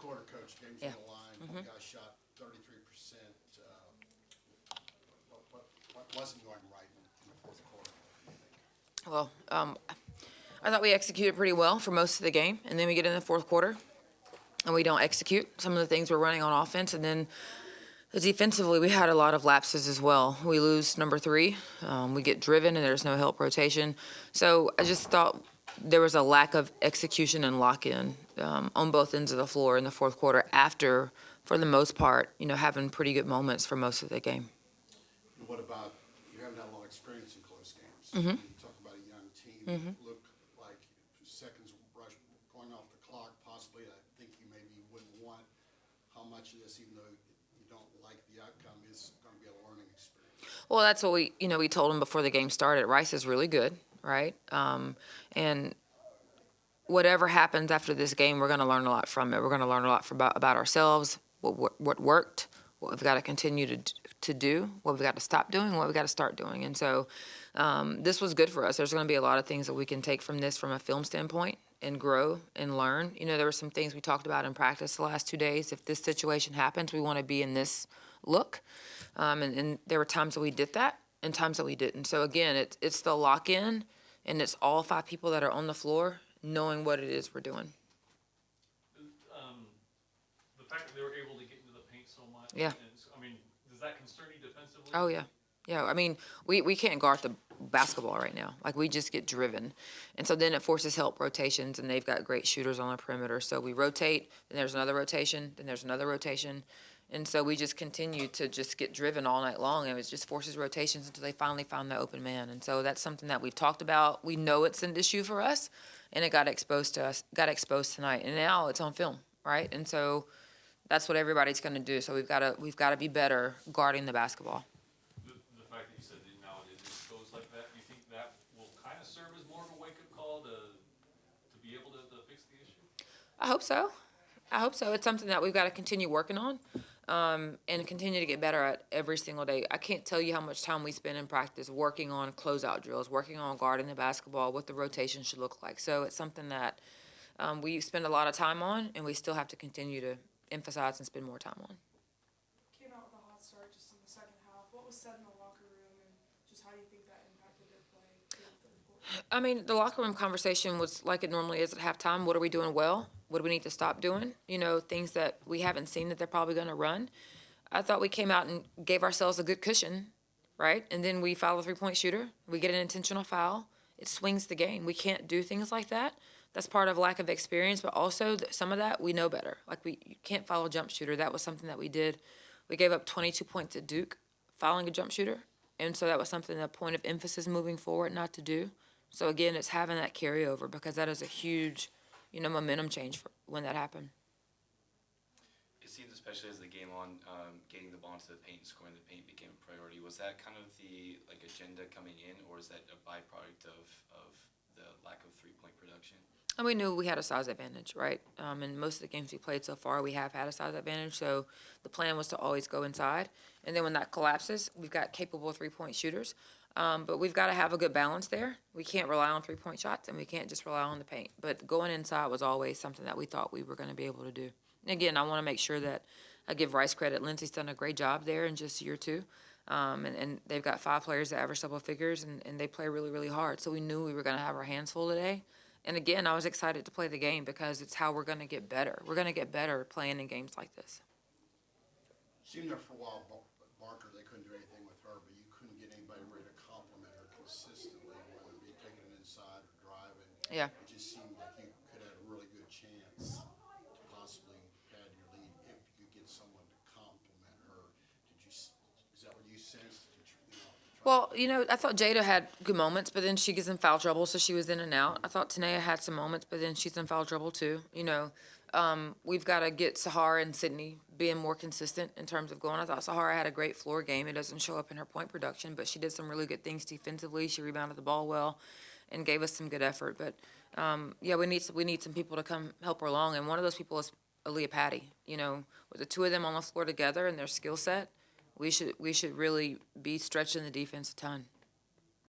quarter, Coach, game's Yeah. on the line. You guys shot 33%. What wasn't going right in the fourth quarter? Well, I thought we executed pretty well for most of the game, and then we get in the fourth quarter, and we don't execute some of the things we're running on offense, and then defensively we had a lot of lapses as well. We lose number 3, we get driven, and there's no help rotation. So I just thought there was a lack of execution and lock-in on both ends of the floor in the fourth quarter after, for the most part, having pretty good moments for most of the game. And what about, you haven't had a lot of experience in close games. You talk about a young team. Look like seconds rush going off the clock, possibly. I think you maybe wouldn't want how much of this, even though you don't like the outcome, is going to be a learning experience. Well, that's what we told them before the game started. Rice is really good, right? And whatever happens after this game, we're going to learn a lot from it. We're going to learn a lot about ourselves, what worked, what we've got to continue to do, what we've got to stop doing, what we've got to start doing. And so this was good for us. There's going to be a lot of things that we can take from this from a film standpoint and grow and learn. There were some things we talked about in practice the last 2 days. If this situation happens, we want to be in this look. And there were times that we did that and times that we didn't. So, again, it's the lock-in, and it's all 5 people that are on the floor knowing what it is we're doing. The fact that they were able to get into the paint so much. Yeah. Does that concern you defensively? Oh, yeah. Yeah, we can't guard the basketball right now. Like, we just get driven. And so then it forces help rotations, and they've got great shooters on the perimeter. So we rotate, then there's another rotation, then there's another rotation. And so we just continue to just get driven all night long, and it just forces rotations until they finally found the open man. And so that's something that we've talked about. We know it's an issue for us, and it got exposed tonight. And now it's on film, right? And so that's what everybody's going to do. So we've got to be better guarding the basketball. The fact that you said that now it is exposed like that, do you think that will kind of serve as more of a wake-up call to be able to fix the issue? I hope so. It's something that we've got to continue working on. And continue to get better at every single day. I can't tell you how much time we spend in practice working on closeout drills, working on guarding the basketball, what the rotation should look like. So it's something that we spend a lot of time on, and we still have to continue to emphasize and spend more time on. Came out with a hot start just in the second half. What was said in the locker room, and just how do you think that impacted their play? The locker room conversation was like it normally is at halftime. What are we doing well? What do we need to stop doing? Things that we haven't seen that they're probably going to run. I thought we came out and gave ourselves a good cushion, right? And then we foul a three-point shooter. We get an intentional foul. It swings the game. We can't do things like that. That's part of lack of experience, but also some of that we know better. Like you can't foul a jump shooter. That was something that we did. We gave up 22 points at Duke fouling a jump shooter. And so that was something, a point of emphasis moving forward not to do. So, again, it's having that carryover because that is a huge, momentum change for when that happened. It seems, especially as the game on, getting the ball into the paint and scoring the paint became a priority. Was that kind of the agenda coming in, or is that a byproduct of the lack of three-point production? And we knew we had a size advantage, right? In most of the games we played so far, we have had a size advantage. So the plan was to always go inside. And then when that collapses, we've got capable three-point shooters. But we've got to have a good balance there. We can't rely on three-point shots, and we can't just rely on the paint. But going inside was always something that we thought we were going to be able to do. And again, I want to make sure that I give Rice credit. Lindsay's done a great job there in just year 2. And they've got 5 players that average double figures, and they play really, really hard. So we knew we were going to have our hands full today. And again, I was excited to play the game because it's how we're going to get better. We're going to get better playing in games like this. Seemed there for a while, Barker, they couldn't do anything with her, but you couldn't get anybody ready to compliment her consistently, whether it be taking it inside or driving. Yeah. It just seemed like you could have a really good chance to possibly pad your lead if you get someone to compliment her. Is that what you sensed? Well, I thought Jada had good moments, but then she gets in foul trouble, so she was in and out. I thought Tanea had some moments, but then she's in foul trouble too. We've got to get Sahara and Sydney being more consistent in terms of going. I thought Sahara had a great floor game. It doesn't show up in her point production, but she did some really good things defensively. She rebounded the ball well and gave us some good effort. But, we need some people to come help her along, and one of those people is Aaliyah Patty. With the 2 of them on the floor together and their skill set, we should really be stretching the defense a ton.